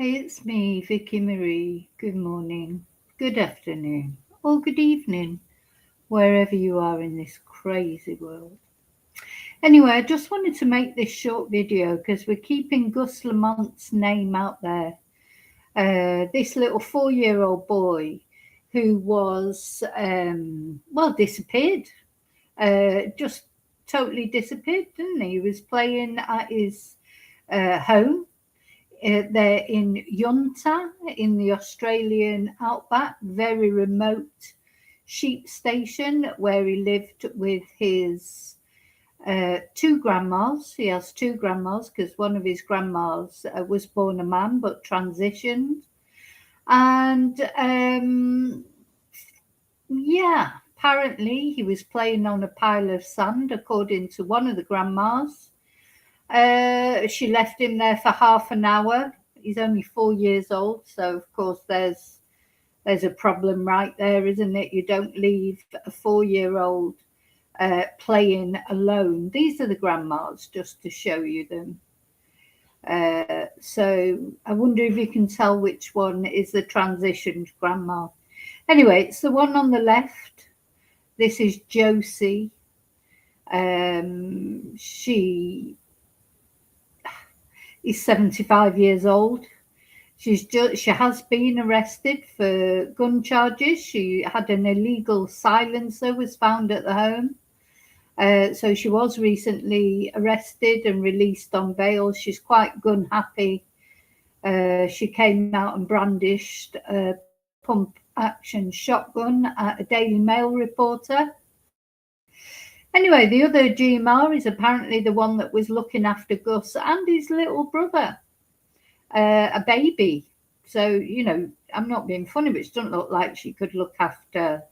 Hey, it's me, Vicky Marie. Good morning, good afternoon, or good evening, wherever you are in this crazy world. Anyway, I just wanted to make this short video because we're keeping Gus Lamont's name out there. This little 4-year-old boy who was, disappeared. Just totally disappeared, didn't he? He was playing at his home. They're in Yunta in the Australian outback, very remote sheep station where he lived with his two grandmas. He has two grandmas because one of his grandmas was born a man but transitioned. And apparently he was playing on a pile of sand, according to one of the grandmas. She left him there for half an hour. He's only 4 years old, so of course there's a problem right there, isn't it? You don't leave a 4-year-old playing alone. These are the grandmas, just to show you them. So I wonder if you can tell which one is the transitioned grandma. Anyway, it's the one on the left. This is Josie. She is 75 years old. She has been arrested for gun charges. She had an illegal silencer was found at the home. So she was recently arrested and released on bail. She's quite gun happy. She came out and brandished a pump action shotgun at a Daily Mail reporter. Anyway, the other G-Ma is apparently the one that was looking after Gus and his little brother, a baby. So, you know, I'm not being funny, but it doesn't look like she could look after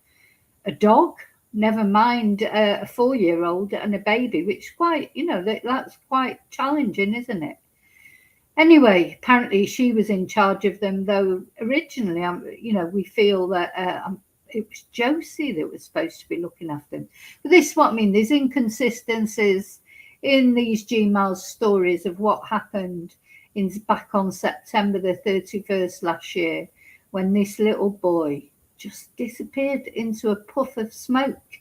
a dog, never mind a 4-year-old and a baby, which is quite, you know, that's quite challenging, isn't it? Anyway, apparently she was in charge of them, though originally, we feel that it was Josie that was supposed to be looking after them. But this is what I mean. There's inconsistencies in these G-Ma's stories of what happened back on September the 31st last year, when this little boy just disappeared into a puff of smoke.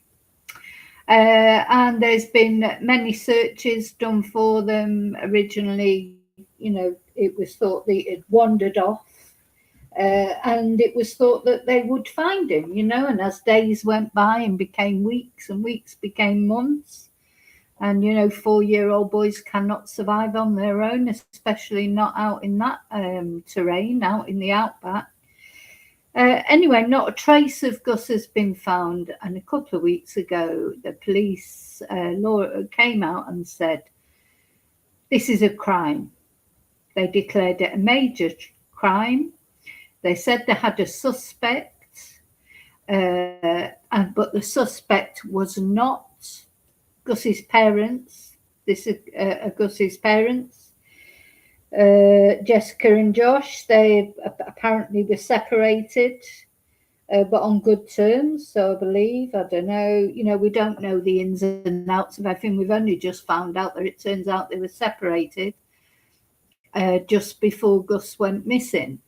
And there's been many searches done for them. Originally, you know, it was thought that it had wandered off. And it was thought that they would find him, you know, and as days went by and became weeks and weeks became months, and, you know, 4-year-old boys cannot survive on their own, especially not out in that terrain, out in the outback. Anyway, not a trace of Gus has been found. And a couple of weeks ago, the police came out and said, this is a crime. They declared it a major crime. They said they had a suspect, but the suspect was not Gus's parents. This is Gus's parents, Jessica and Josh. They apparently were separated, but on good terms. So I believe, I don't know, you know, we don't know the ins and outs of everything. We've only just found out that it turns out they were separated just before Gus went missing.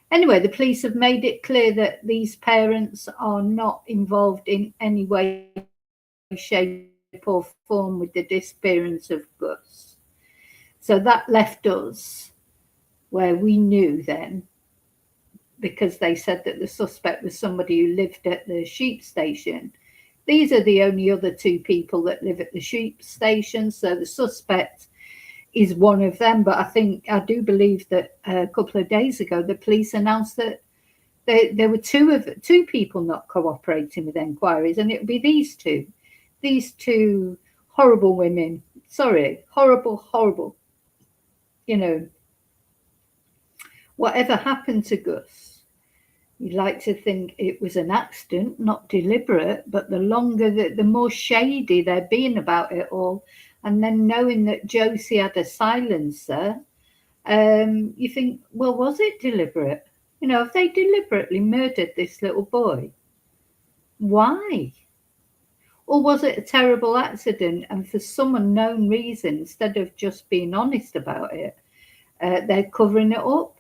Anyway, the police have made it clear that these parents are not involved in any way, shape or form with the disappearance of Gus. So that left us where we knew then, because they said that the suspect was somebody who lived at the sheep station. These are the only other two people that live at the sheep station. So the suspect is one of them. But I do believe that a couple of days ago, the police announced that there were two people not cooperating with enquiries, and it would be these two horrible women. Sorry, horrible. You know, whatever happened to Gus, you'd like to think it was an accident, not deliberate, but the more shady they're being about it all, and then knowing that Josie had a silencer, you think, well, was it deliberate? You know, if they deliberately murdered this little boy, why? Or was it a terrible accident, and for some unknown reason, instead of just being honest about it, they're covering it up?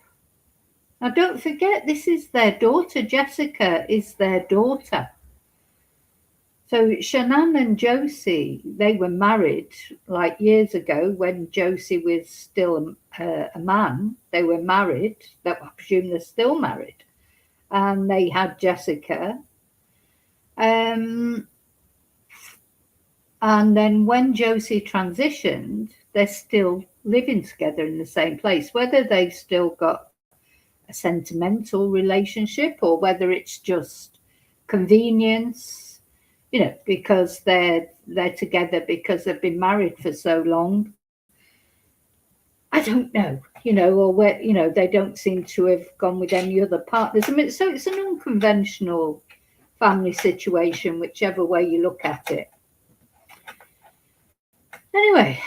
Now, don't forget, this is their daughter. Jessica is their daughter. So Shannon and Josie, they were married like years ago when Josie was still a man. They were married. That I presume they're still married, and they had Jessica. Um, and then when Josie transitioned, they're still living together in the same place. Whether they've still got a sentimental relationship or whether it's just convenience, because they're together because they've been married for so long. I don't know, or where, they don't seem to have gone with any other partners. I mean, so it's an unconventional family situation, whichever way you look at it. Anyway,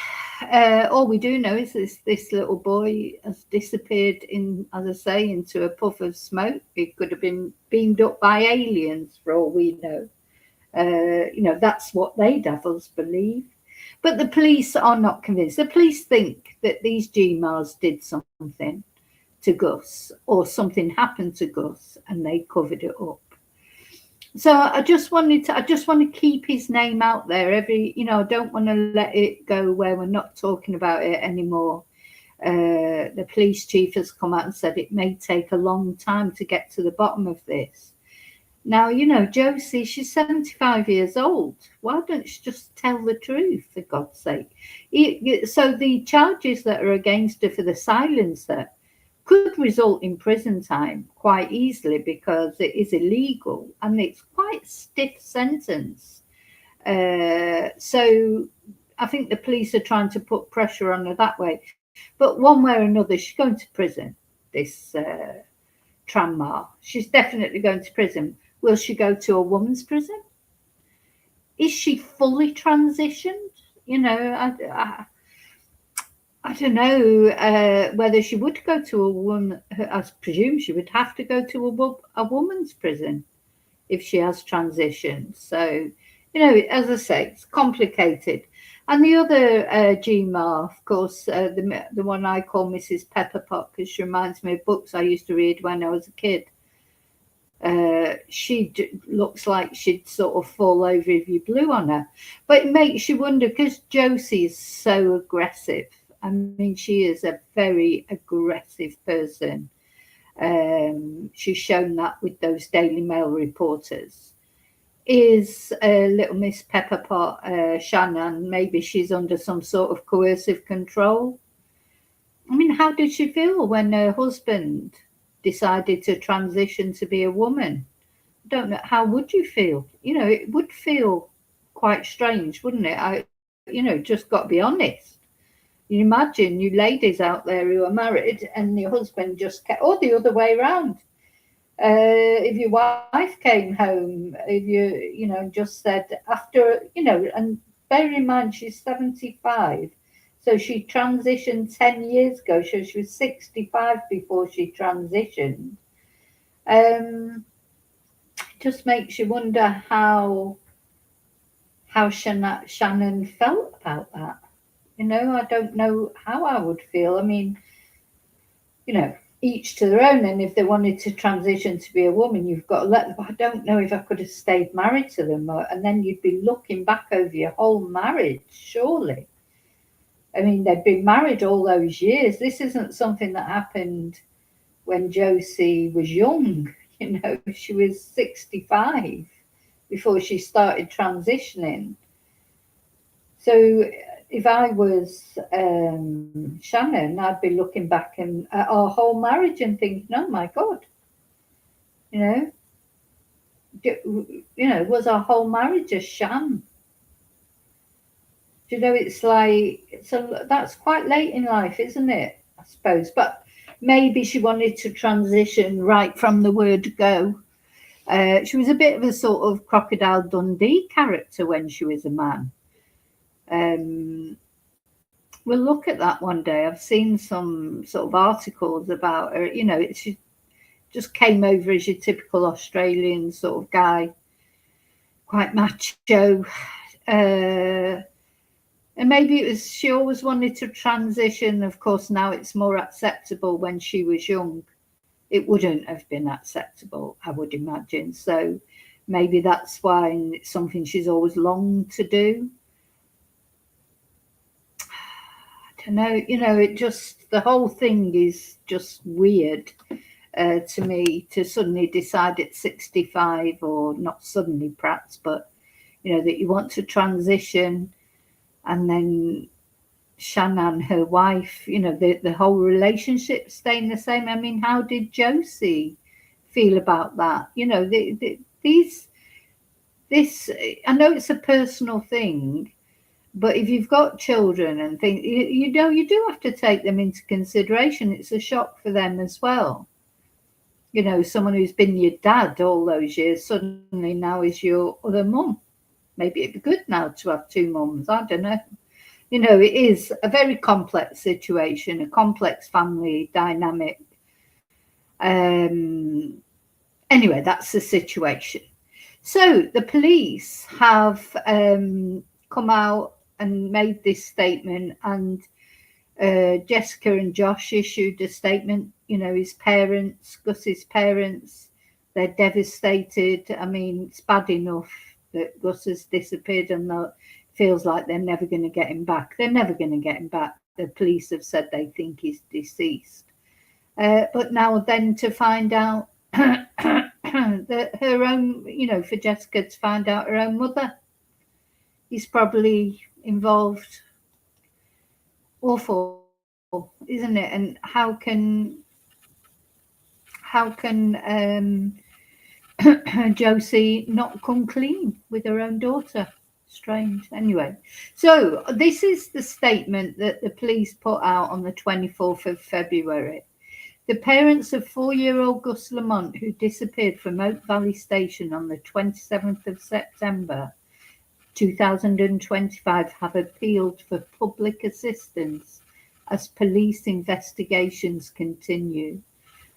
all we do know is this little boy has disappeared as I say, into a puff of smoke. It could have been beamed up by aliens for all we know. That's what they devils believe. But the police are not convinced. The police think that these G-Mas did something to Gus, or something happened to Gus, and they covered it up. So I just want to keep his name out there. I don't want to let it go where we're not talking about it anymore. The police chief has come out and said it may take a long time to get to the bottom of this. Now, Josie, she's 75 years old. Why don't she just tell the truth, for God's sake? So the charges that are against her for the silencer could result in prison time quite easily because it is illegal and it's quite a stiff sentence. So I think the police are trying to put pressure on her that way. But one way or another, she's going to prison, this Tranmere. She's definitely going to prison. Will she go to a woman's prison? Is she fully transitioned? I don't know whether she would go to a woman. I presume she would have to go to a woman's prison if she has transitioned. So, as I say, it's complicated. And the other G-Ma, of course, the one I call Mrs. Pepperpot, because she reminds me of books I used to read when I was a kid. She looks like she'd sort of fall over if you blew on her. But it makes you wonder, because Josie is so aggressive. I mean, she is a very aggressive person. She's shown that with those Daily Mail reporters. Is little Miss Pepperpot, Shannon, maybe she's under some sort of coercive control? I mean, how did she feel when her husband decided to transition to be a woman? I don't know. How would you feel? It would feel quite strange, wouldn't it? Just got to be honest. You imagine you ladies out there who are married and your husband just or the other way around. If your wife came home, if you just said after, and bear in mind she's 75, so she transitioned 10 years ago, so she was 65 before she transitioned. Just makes you wonder how Shannon felt about that. I don't know how I would feel. I mean, each to their own. And if they wanted to transition to be a woman, you've got to let them. I don't know if I could have stayed married to them. And then you'd be looking back over your whole marriage, surely. I mean, they'd been married all those years. This isn't something that happened when Josie was young. She was 65 before she started transitioning. So if I was Shannon, I'd be looking back at our whole marriage and thinking, oh my God, was our whole marriage a sham? It's like, so that's quite late in life, isn't it? I suppose. But maybe she wanted to transition right from the word go. She was a bit of a sort of Crocodile Dundee character when she was a man. We'll look at that one day. I've seen some sort of articles about her. She just came over as your typical Australian sort of guy, quite macho. And maybe it was she always wanted to transition. Of course, now it's more acceptable when she was young. it wouldn't have been acceptable, I would imagine. So maybe that's why it's something she's always longed to do. I don't know, it just, the whole thing is just weird to me, to suddenly decide at 65, or not suddenly perhaps, but that you want to transition, and then Shannon, her wife, the whole relationship staying the same. I mean, how did Josie feel about that? This, I know it's a personal thing, but if you've got children and things, you do have to take them into consideration. It's a shock for them as well. Someone who's been your dad all those years suddenly now is your other mum. Maybe it'd be good now to have two mums. I don't know. It is a very complex situation, a complex family dynamic. Anyway, that's the situation. So the police have come out and made this statement, and Jessica and Josh issued a statement. His parents, Gus's parents, they're devastated. I mean, it's bad enough that Gus has disappeared, and that feels like they're never going to get him back. They're never going to get him back. The police have said they think he's deceased. But now then to find out that her own, for Jessica to find out her own mother is probably involved. Awful, isn't it? And how can Josie not come clean with her own daughter? Strange. Anyway, so this is the statement that the police put out on the 24th of February. The parents of 4-year-old Gus Lamont, who disappeared from Oak Valley Station on the 27th of September 2025, have appealed for public assistance as police investigations continue.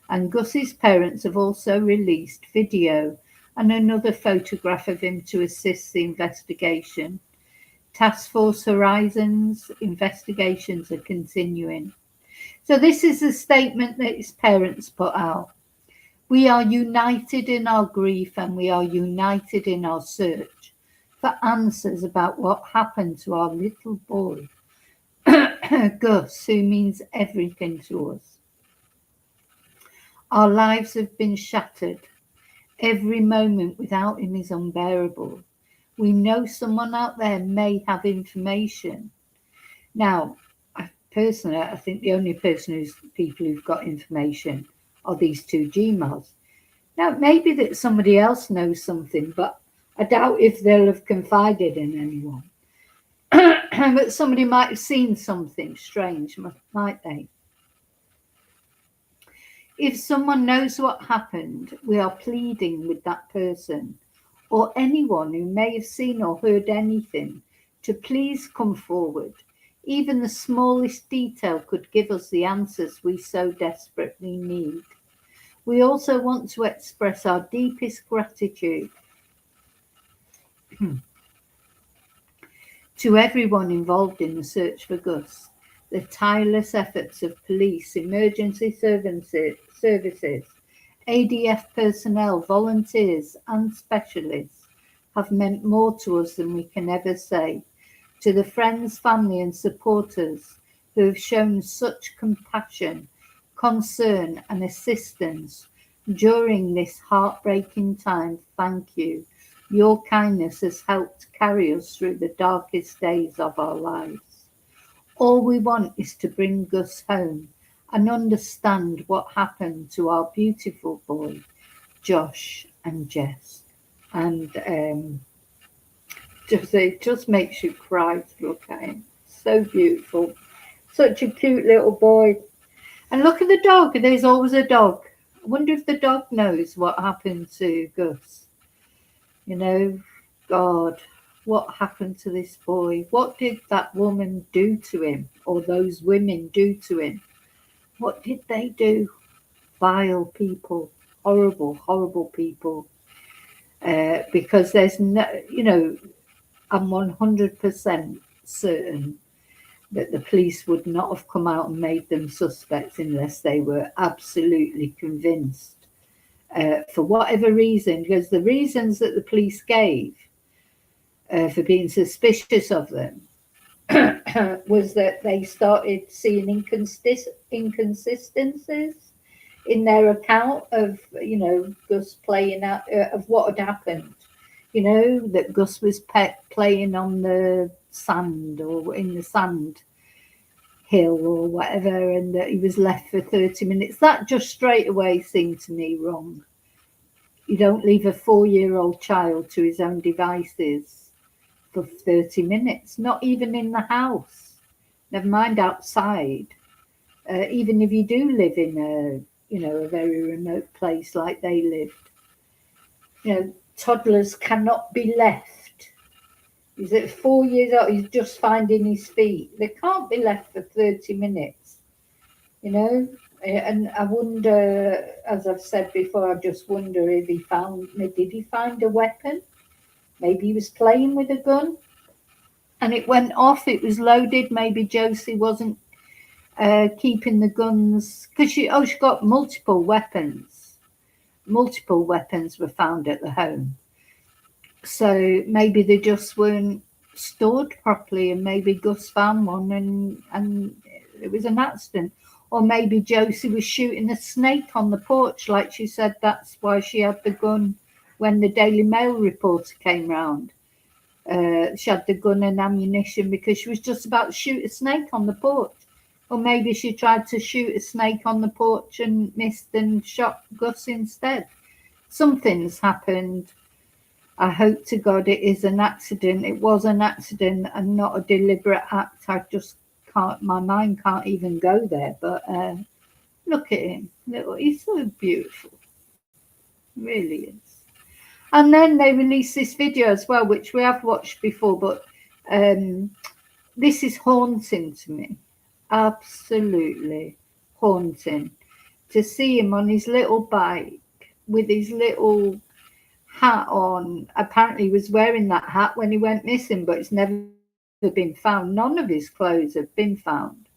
And Gus's parents have also released video and another photograph of him to assist the investigation. Task Force Horizons investigations are continuing. So this is a statement that his parents put out. We are united in our grief, and we are united in our search for answers about what happened to our little boy, Gus, who means everything to us. Our lives have been shattered. Every moment without him is unbearable. We know someone out there may have information. Now, personally, I think the only people who've got information are these two G-Mas. Now, maybe that somebody else knows something, but I doubt if they'll have confided in anyone. But somebody might have seen something strange, might they? If someone knows what happened, we are pleading with that person or anyone who may have seen or heard anything to please come forward. Even the smallest detail could give us the answers we so desperately need. We also want to express our deepest gratitude to everyone involved in the search for Gus. The tireless efforts of police, emergency services, ADF personnel, volunteers and specialists have meant more to us than we can ever say. To the friends, family and supporters who have shown such compassion, concern and assistance during this heartbreaking time, thank you. Your kindness has helped carry us through the darkest days of our lives. All we want is to bring Gus home and understand what happened to our beautiful boy, Josh and Jess. And it just makes you cry to look at him. So beautiful. Such a cute little boy. And look at the dog. There's always a dog. I wonder if the dog knows what happened to Gus. God, what happened to this boy? What did that woman do to him, or those women do to him? What did they do? Vile people, horrible, horrible people. Because there's no, I'm 100% certain that the police would not have come out and made them suspects unless they were absolutely convinced. For whatever reason, because the reasons that the police gave for being suspicious of them was that they started seeing inconsistencies in their account of, Gus playing out of what had happened. That Gus was playing on the sand or in the sand hill or whatever, and that he was left for 30 minutes. That just straight away seemed to me wrong. You don't leave a 4-year-old child to his own devices for 30 minutes, not even in the house, never mind outside. Even if you do live in a very remote place like they lived, toddlers cannot be left. He's at 4 years old, he's just finding his feet. They can't be left for 30 minutes, And I wonder, as I've said before, I just wonder if did he find a weapon? Maybe he was playing with a gun and it went off, it was loaded. Maybe Josie wasn't keeping the guns, because she got multiple weapons. Multiple weapons were found at the home. So maybe they just weren't stored properly, and maybe Gus found one and it was an accident. Or maybe Josie was shooting a snake on the porch, like she said that's why she had the gun when the Daily Mail reporter came round. She had the gun and ammunition because she was just about to shoot a snake on the porch. Or maybe she tried to shoot a snake on the porch and missed and shot Gus instead. Something's happened. I hope to God it is an accident. It was an accident and not a deliberate act. I just can't, my mind can't even go there. But look at him. He's so beautiful. Really is. And then they released this video as well, which we have watched before, but this is haunting to me. Absolutely haunting. To see him on his little bike with his little hat on. Apparently he was wearing that hat when he went missing, but it's never been found. None of his clothes have been found.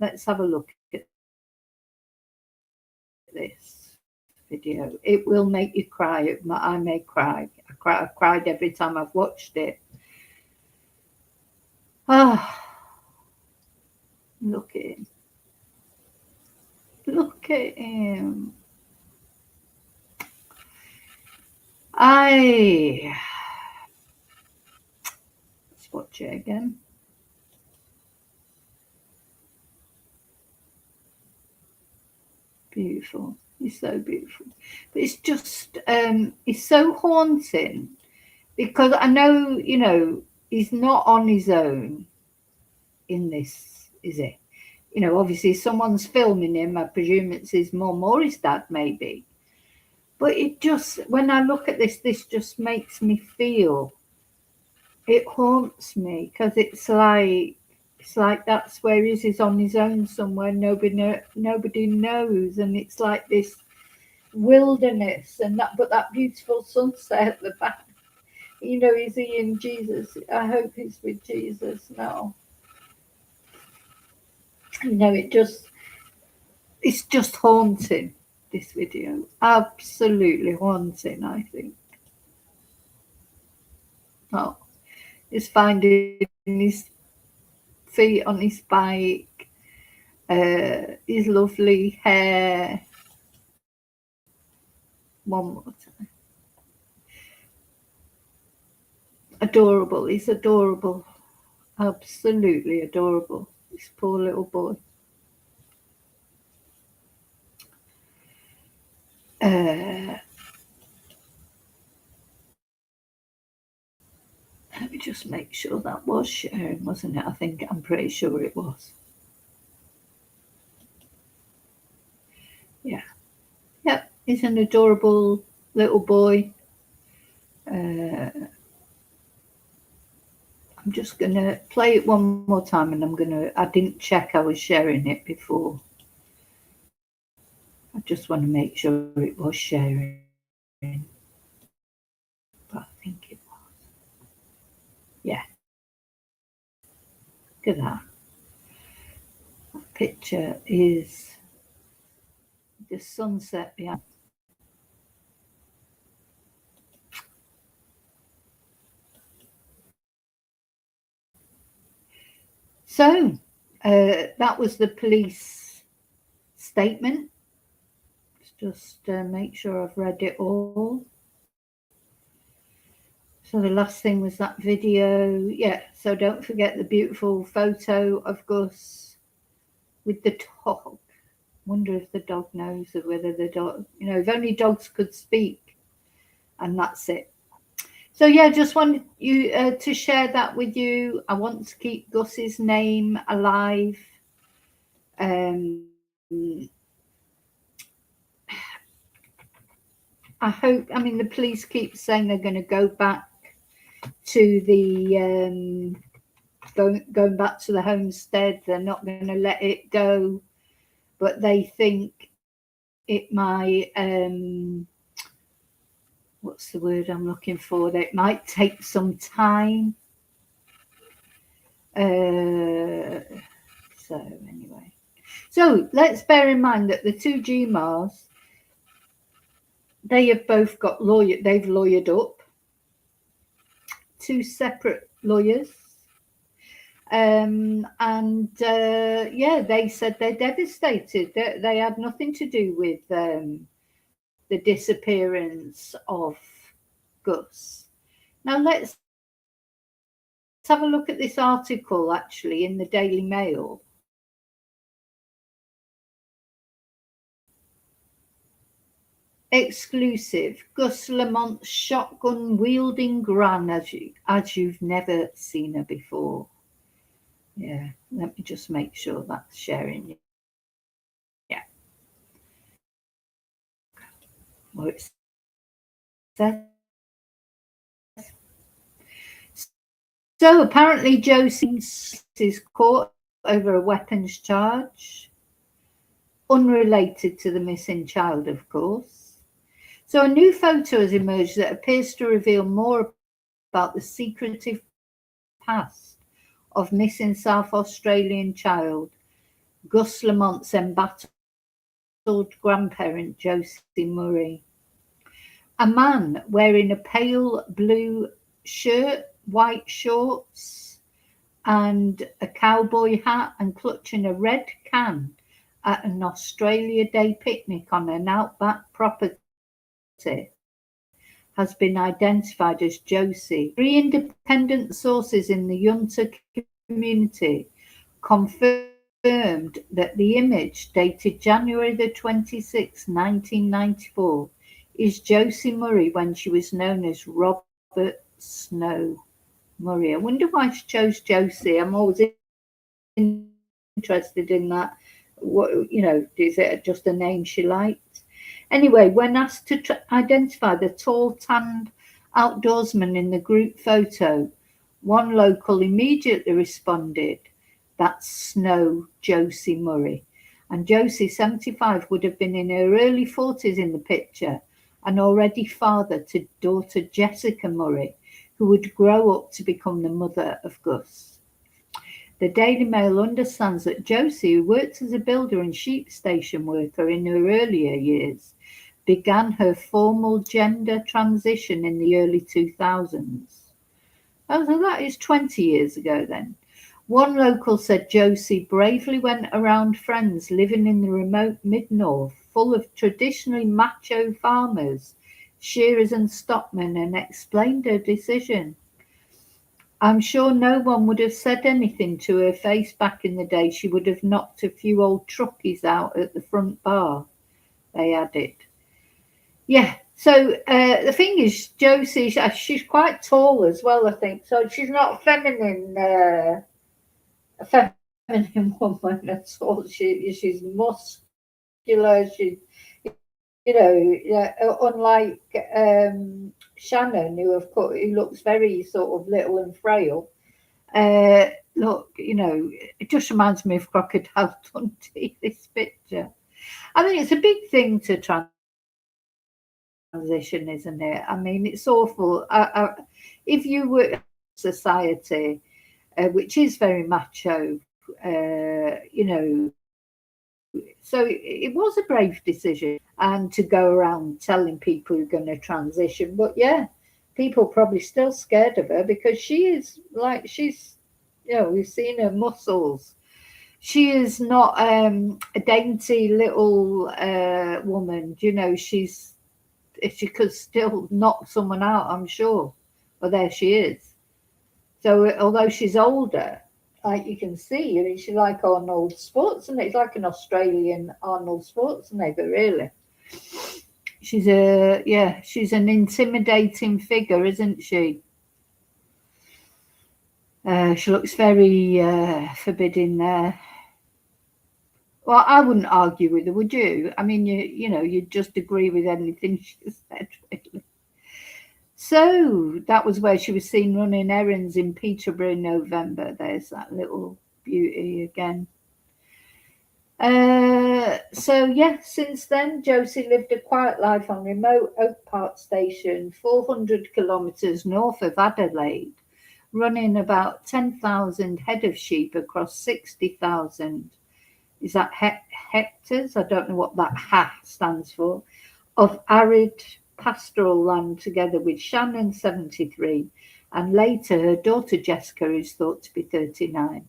Let's have a look at this video. It will make you cry. I may cry. I've cried every time I've watched it. Oh, look at him. Look at him. Let's watch it again. Beautiful. He's so beautiful. But it's just, it's so haunting because I know, he's not on his own in this, is it? Obviously someone's filming him. I presume it's his mum or his dad, maybe. But it just, when I look at this just makes me feel, it haunts me because it's like that's where he's on his own somewhere. Nobody knows, and it's like this wilderness, but that beautiful sunset at the back. Is he in Jesus? I hope he's with Jesus now. It's just haunting. This video, absolutely haunting, I think. Oh, he's finding his feet on his bike, his lovely hair. One more time. Adorable. He's adorable. Absolutely adorable. This poor little boy. Let me just make sure that was sharing, wasn't it? I'm pretty sure it was. Yeah. Yep, he's an adorable little boy. I'm just going to play it one more time, and I didn't check I was sharing it before. I just want to make sure it was sharing. But I think it was. Yeah. Look at that. picture is the sunset behind. So that was the police statement. Just make sure I've read it all. So the last thing was that video. Yeah, so don't forget the beautiful photo of Gus with the dog. Wonder if the dog knows, or whether the dog, if only dogs could speak. And that's it. So yeah, just wanted you to share that with you. I want to keep Gus's name alive. I hope, the police keep saying they're going to go back to the going back to the homestead. They're not going to let it go, but they think it might what's the word I'm looking for? That it might take some time. So anyway, so let's bear in mind that the two G-Mas, they have both got they've lawyered up. Two separate lawyers. Yeah, they said they're devastated. They had nothing to do with the disappearance of Gus. Now let's have a look at this article actually in the Daily Mail. Exclusive: Gus Lamont's shotgun wielding gran as you've never seen her before. Yeah, let me just make sure that's sharing. Yeah. Well, it says. So apparently Josie is caught over a weapons charge, unrelated to the missing child, of course. So a new photo has emerged that appears to reveal more about the secretive past of missing South Australian child Gus Lamont's embattled grandparent Josie Mirray. A man wearing a pale blue shirt, white shorts and a cowboy hat and clutching a red can at an Australia Day picnic on an outback property has been identified as Josie. 3 independent sources in the Yunta community confirmed that the image, dated January the 26th, 1994, is Josie Mirray when she was known as Robert Snow Murray. I wonder why she chose Josie. I'm always interested in that. What, is it just a name she liked? Anyway, when asked to identify the tall, tanned outdoorsman in the group photo, one local immediately responded, "That's Snow Josie Mirray." And Josie, 75, would have been in her early 40s in the picture and already father to daughter Jessica Mirray, who would grow up to become the mother of Gus. The Daily Mail understands that Josie, who worked as a builder and sheep station worker in her earlier years, began her formal gender transition in the early 2000s. Oh, so that is 20 years ago then. One local said Josie bravely went around friends living in the remote mid-north, full of traditionally macho farmers, shearers and stockmen, and explained her decision. "I'm sure no one would have said anything to her face back in the day. She would have knocked a few old truckies out at the front bar," they added. Yeah, so the thing is, Josie, she's quite tall as well, I think. So she's not a feminine woman at all. She's muscular. She's, unlike Shannon, who looks very sort of little and frail. Look, it just reminds me of Crocodile Dundee, this picture. I mean, it's a big thing to transition, isn't it? I mean, it's awful. If you were in society, which is very macho, so it was a brave decision, and to go around telling people you're going to transition. But yeah, people probably still scared of her because she is like she's, we've seen her muscles. She is not a dainty little woman. She could still knock someone out, I'm sure. But there she is. So although she's older, like you can see, I mean, she's like Arnold Schwarzenegger. It's like an Australian Arnold Schwarzenegger, really. She's an intimidating figure, isn't she? She looks very forbidding there. Well, I wouldn't argue with her, would you? I mean, you'd just agree with anything she said, really. So that was where she was seen running errands in Peterborough in November. There's that little beauty again. Since then, Josie lived a quiet life on remote Oak Park Station, 400 kilometres north of Adelaide, running about 10,000 head of sheep across 60,000. Is that hectares? I don't know what that HA stands for. Of arid pastoral land, together with Shannon, 73, and later her daughter Jessica, who's thought to be 39.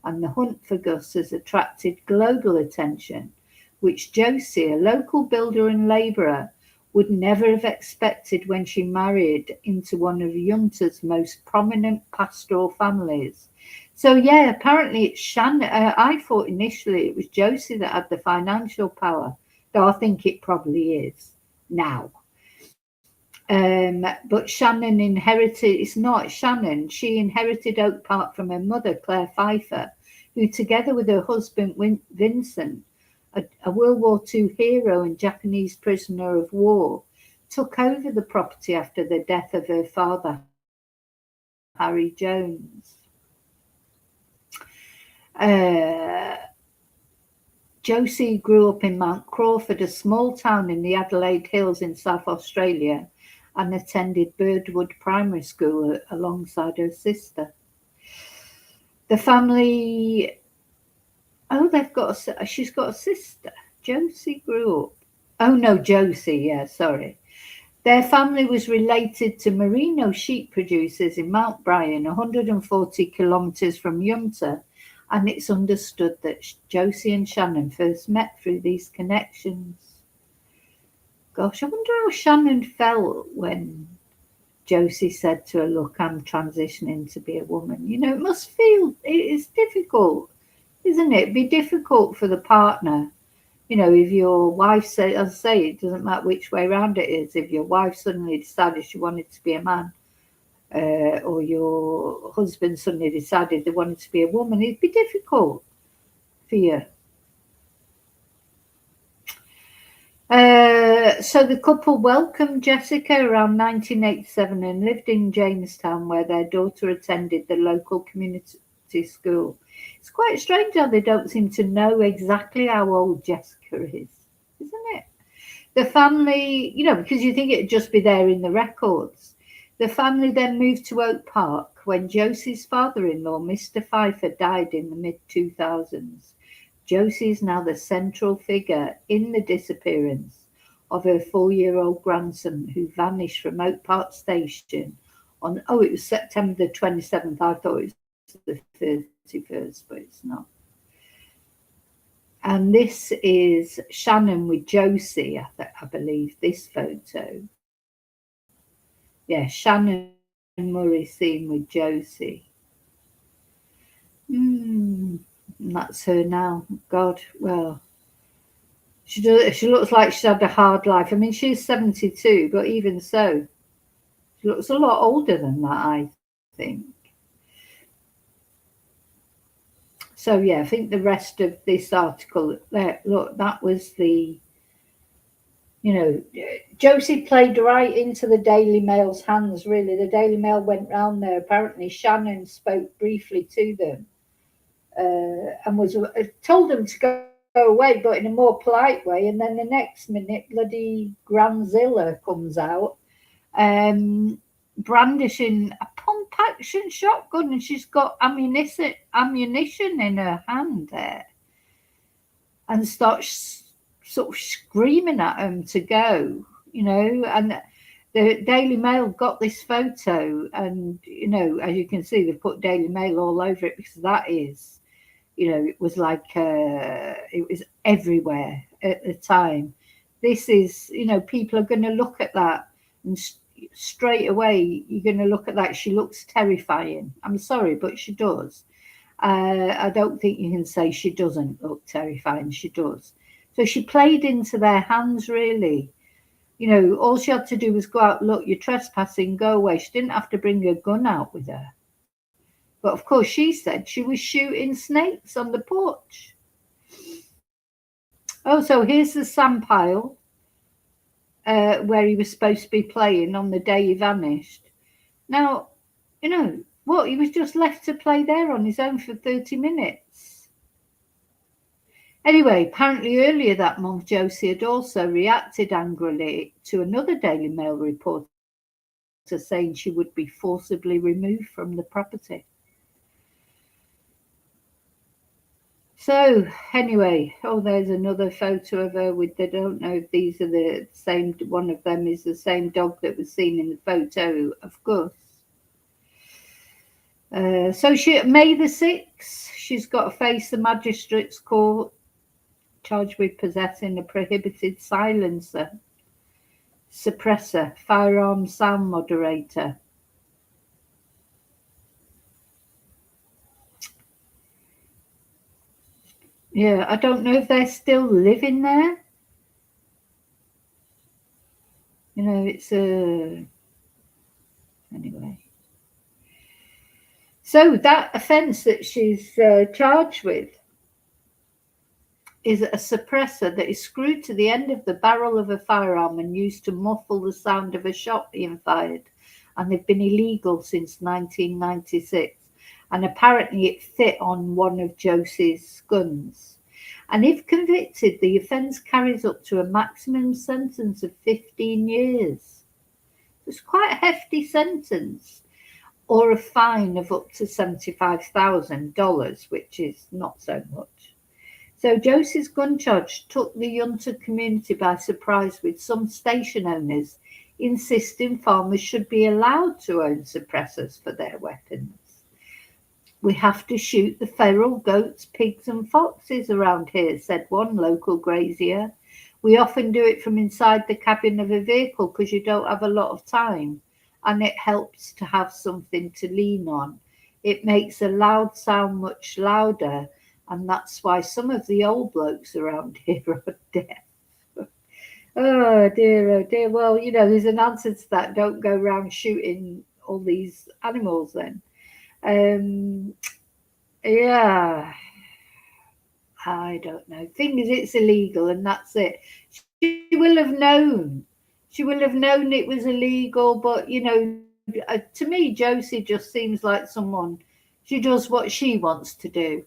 And the hunt for Gus has attracted global attention, which Josie, a local builder and labourer, would never have expected when she married into one of Yunta's most prominent pastoral families. So yeah, apparently it's Shannon. I thought initially it was Josie that had the financial power, though I think it probably is now. But Shannon inherited, it's not Shannon, she inherited Oak Park from her mother, Claire Pfeiffer, who, together with her husband, Vincent, a World War II hero and Japanese prisoner of war, took over the property after the death of her father, Harry Jones. Josie grew up in Mount Crawford, a small town in the Adelaide Hills in South Australia, and attended Birdwood Primary School alongside her sister. The family, she's got a sister. Josie grew up. Oh no, Josie, yeah, sorry. Their family was related to merino sheep producers in Mount Bryan, 140 kilometres from Yunta, and it's understood that Josie and Shannon first met through these connections. Gosh, I wonder how Shannon felt when Josie said to her, "Look, I'm transitioning to be a woman." It must feel, it's difficult, isn't it? It'd be difficult for the partner. If your wife says, as I say, it doesn't matter which way around it is. If your wife suddenly decided she wanted to be a man, or your husband suddenly decided they wanted to be a woman, it'd be difficult for you. So the couple welcomed Jessica around 1987 and lived in Jamestown, where their daughter attended the local community school. It's quite strange how they don't seem to know exactly how old Jessica is, isn't it? The family, because you think it'd just be there in the records. The family then moved to Oak Park when Josie's father-in-law, Mr. Pfeiffer, died in the mid-2000s. Josie is now the central figure in the disappearance of her 4-year-old grandson, who vanished from Oak Park Station on, it was September the 27th. I thought it was the 31st, but it's not. And this is Shannon with Josie, I believe, this photo. Yeah, Shannon Murray seen with Josie. And that's her now. God, well, she looks like she's had a hard life. I mean, she's 72, but even so, she looks a lot older than that, I think. So yeah, I think the rest of this article, look, that was the, Josie played right into the Daily Mail's hands, really. The Daily Mail went round there. Apparently, Shannon spoke briefly to them and was told them to go away, but in a more polite way. And then the next minute, bloody Granzilla comes out, brandishing a pump action shotgun, and she's got ammunition in her hand there. and starts sort of screaming at them to go, and the Daily Mail got this photo, and, as you can see, they've put Daily Mail all over it because that is, it was like, it was everywhere at the time. This is, people are going to look at that and straight away you're going to look at that. She looks terrifying. I'm sorry, but she does. I don't think you can say she doesn't look terrifying. She does. So she played into their hands, really. All she had to do was go out, look, you're trespassing, go away. She didn't have to bring a gun out with her. But of course, she said she was shooting snakes on the porch. Oh, so here's the sand pile where he was supposed to be playing on the day he vanished. Now, what? He was just left to play there on his own for 30 minutes. Anyway, apparently earlier that month, Josie had also reacted angrily to another Daily Mail reporter saying she would be forcibly removed from the property. So anyway, there's another photo of her with, they don't know if these are the same, one of them is the same dog that was seen in the photo of Gus. So May the 6th, she's got to face the magistrate's court, charged with possessing a prohibited silencer, suppressor, firearm sound moderator. Yeah, I don't know if they're still living there. It's anyway. So that offence that she's charged with is a suppressor that is screwed to the end of the barrel of a firearm and used to muffle the sound of a shot being fired. And they've been illegal since 1996. And apparently it fit on one of Josie's guns. And if convicted, the offence carries up to a maximum sentence of 15 years. It's quite a hefty sentence. Or a fine of up to $75,000, which is not so much. So Josie's gun charge took the Yunta community by surprise, with some station owners insisting farmers should be allowed to own suppressors for their weapons. We have to shoot the feral goats, pigs and foxes around here, said one local grazier. We often do it from inside the cabin of a vehicle because you don't have a lot of time, and it helps to have something to lean on. It makes a loud sound much louder, and that's why some of the old blokes around here are deaf. Oh dear. Well, there's an answer to that. Don't go around shooting all these animals then. Yeah, I don't know. Thing is, it's illegal and that's it. She will have known. She will have known it was illegal, but, to me, Josie just seems like someone, she does what she wants to do.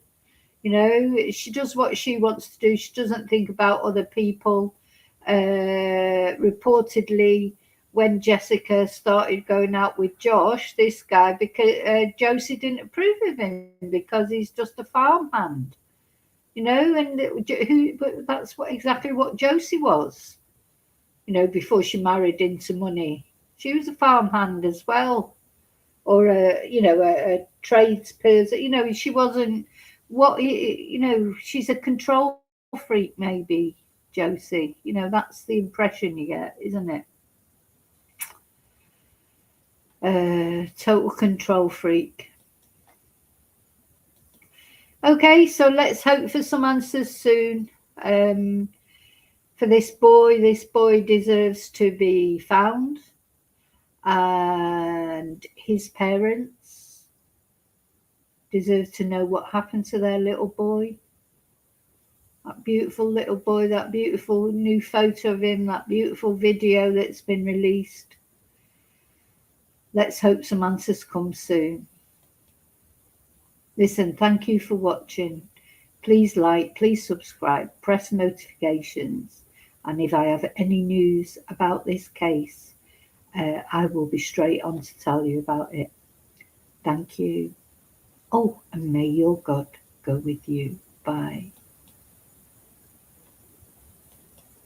She does what she wants to do. She doesn't think about other people. Reportedly, when Jessica started going out with Josh, this guy, because Josie didn't approve of him because he's just a farmhand, but that's exactly what Josie was, before she married into money. She was a farmhand as well, or a tradesperson. She wasn't she's a control freak, maybe, Josie. That's the impression you get, isn't it? Total control freak. Okay, so let's hope for some answers soon. For this boy deserves to be found, and his parents deserve to know what happened to their little boy. That beautiful little boy, that beautiful new photo of him, that beautiful video that's been released. Let's hope some answers come soon. Listen, thank you for watching. Please like, please subscribe, press notifications. And if I have any news about this case, I will be straight on to tell you about it. Thank you. Oh, and may your God go with you. Bye.